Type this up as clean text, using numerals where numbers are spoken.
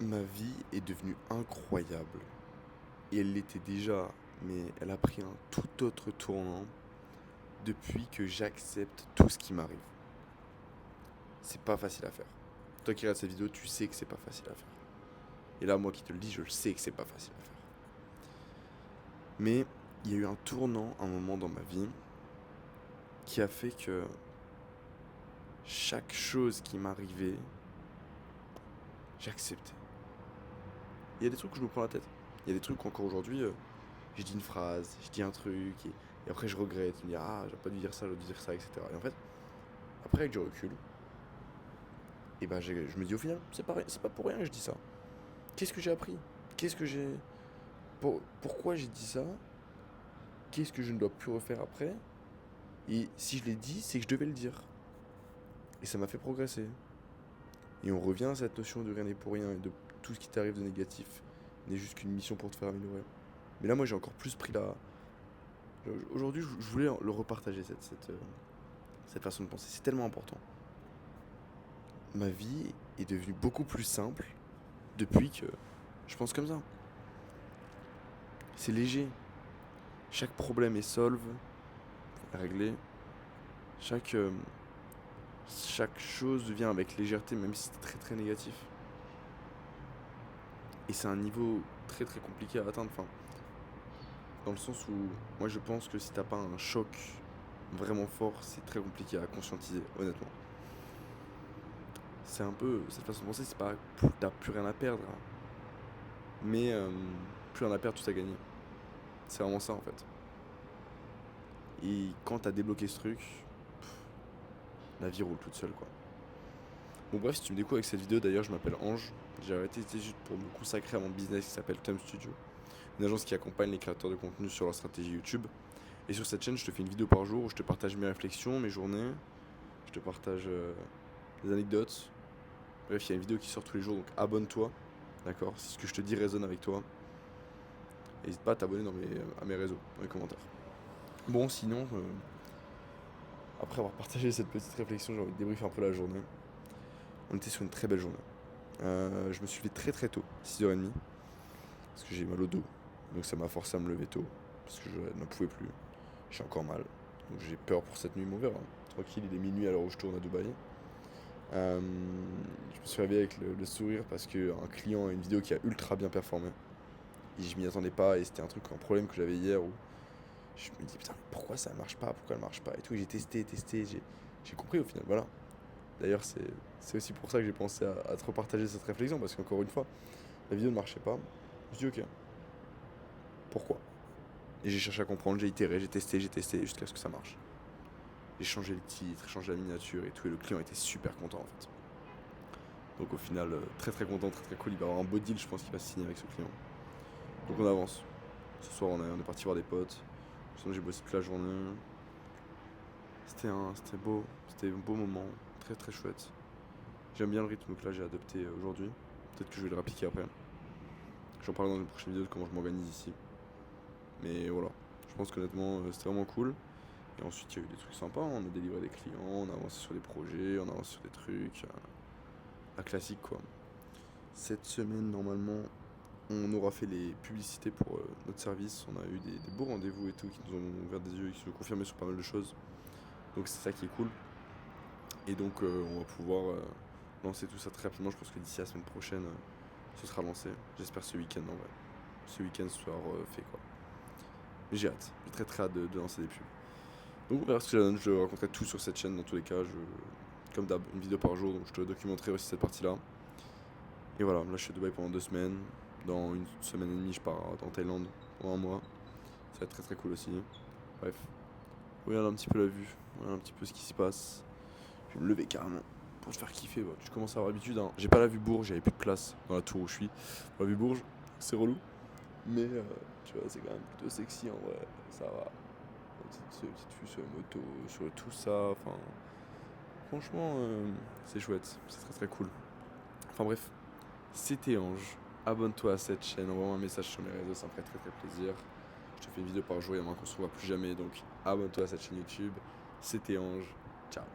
Ma vie est devenue incroyable. Et elle l'était déjà, mais elle a pris un tout autre tournant depuis que j'accepte tout ce qui m'arrive. C'est pas facile à faire. Toi qui regardes cette vidéo, tu sais que c'est pas facile à faire. Et là, moi qui te le dis, je le sais que c'est pas facile à faire. Mais il y a eu un tournant, un moment dans ma vie, qui a fait que chaque chose qui m'arrivait, j'acceptais. Il y a des trucs où je me prends la tête. Il y a des trucs encore aujourd'hui, je dis une phrase, je dis un truc, et après je regrette, je me dis ah, j'aurais pas dû dire ça, j'aurais dû dire ça, etc. Et en fait, après avec du recul, et ben je me dis au final, c'est pas pour rien que je dis ça. Qu'est-ce que j'ai appris? Qu'est-ce que j'ai. Pourquoi j'ai dit ça? Qu'est-ce que je ne dois plus refaire après? Et si je l'ai dit, c'est que je devais le dire. Et ça m'a fait progresser. Et on revient à cette notion de rien n'est pour rien et de tout ce qui t'arrive de négatif n'est juste qu'une mission pour te faire améliorer. Mais là, moi, j'ai encore plus pris la. Aujourd'hui, je voulais le repartager, cette façon de penser. C'est tellement important. Ma vie est devenue beaucoup plus simple depuis que je pense comme ça. C'est léger. Chaque problème est solve, réglé. Chaque, euh, chaque chose vient avec légèreté, même si c'est très très négatif. Et c'est un niveau très très compliqué à atteindre. Enfin, dans le sens où moi je pense que si t'as pas un choc vraiment fort, c'est très compliqué à conscientiser, honnêtement. C'est un peu cette façon de penser, c'est pas t'as plus rien à perdre, hein, mais plus rien à perdre, tout à gagner. C'est vraiment ça en fait. Et quand t'as débloqué ce truc, la vie roule toute seule quoi. Bon bref, si tu me découvres avec cette vidéo, d'ailleurs je m'appelle Ange. J'ai arrêté ces études pour me consacrer à mon business qui s'appelle Thumb Studio, une agence qui accompagne les créateurs de contenu sur leur stratégie YouTube. Et sur cette chaîne, je te fais une vidéo par jour où je te partage mes réflexions, mes journées, je te partage des anecdotes. Bref, il y a une vidéo qui sort tous les jours, donc abonne-toi, d'accord? Si ce que je te dis résonne avec toi, n'hésite pas à t'abonner à mes réseaux, dans les commentaires. Bon, sinon, après avoir partagé cette petite réflexion, j'ai envie de débriefer un peu la journée. On était sur une très belle journée. Je me suis levé très très tôt, 6h30, parce que j'ai mal au dos. Donc ça m'a forcé à me lever tôt, parce que je ne pouvais plus. J'ai encore mal. Donc j'ai peur pour cette nuit, mais on verra. Tranquille, il est minuit à l'heure où je tourne à Dubaï. Je me suis réveillé avec le sourire parce qu'un client a une vidéo qui a ultra bien performé. Et je m'y attendais pas et c'était un problème que j'avais hier où je me dis putain pourquoi ça marche pas, pourquoi elle marche pas et tout. J'ai testé, j'ai compris au final, voilà. D'ailleurs c'est aussi pour ça que j'ai pensé à te repartager cette réflexion parce qu'encore une fois, la vidéo ne marchait pas. Je me suis dit ok, pourquoi? Et j'ai cherché à comprendre, j'ai itéré, j'ai testé jusqu'à ce que ça marche. J'ai changé le titre, changé la miniature et tout et le client était super content en fait. Donc au final, très très content, très très cool. Il va avoir un beau deal, je pense qu'il va se signer avec ce client. Donc on avance. Ce soir, on est parti voir des potes. Sinon, j'ai bossé toute la journée. C'était beau, c'était un beau moment, très très chouette. J'aime bien le rythme que là j'ai adopté aujourd'hui. Peut-être que je vais le réappliquer après. J'en parlerai dans une prochaine vidéo de comment je m'organise ici. Mais voilà, je pense qu'honnêtement, c'était vraiment cool. Et ensuite, il y a eu des trucs sympas. On a délivré des clients, on a avancé sur des projets, on a avancé sur des trucs. La classique quoi. Cette semaine, normalement, on aura fait les publicités pour notre service. On a eu des beaux rendez-vous et tout qui nous ont ouvert des yeux et qui nous ont confirmé sur pas mal de choses. Donc c'est ça qui est cool. Et donc on va pouvoir lancer tout ça très rapidement. Je pense que d'ici la semaine prochaine, ce sera lancé. J'espère ce week-end en vrai. Ce week-end ce soir fait quoi. Mais j'ai hâte. J'ai très très hâte de lancer des pubs. Donc on verra ce que ça donne. Je raconterai tout sur cette chaîne dans tous les cas. Comme d'hab, une vidéo par jour. Donc je te documenterai aussi cette partie-là. Et voilà, là je suis à Dubaï pendant 2 semaines. Dans une semaine et demie, je pars en Thaïlande pendant un mois. Ça va être très très cool aussi. Bref, regarde un petit peu la vue, regarde un petit peu ce qui se passe. Je vais me lever carrément pour te faire kiffer. Bah. Tu commences à avoir l'habitude. Hein. J'ai pas la vue Bourges, j'avais plus de place dans la tour où je suis. La vue Bourges, c'est relou. Mais tu vois, c'est quand même plutôt sexy en vrai. Ça va. Petite vue sur la moto, sur tout ça. Enfin, franchement, c'est chouette. C'est très très cool. Enfin bref, c'était Ange. Abonne-toi à cette chaîne, envoie-moi un message sur mes réseaux, ça me ferait très très plaisir. Je te fais une vidéo par jour, il y a moins qu'on se voit plus jamais, donc abonne-toi à cette chaîne YouTube. C'était Ange. Ciao.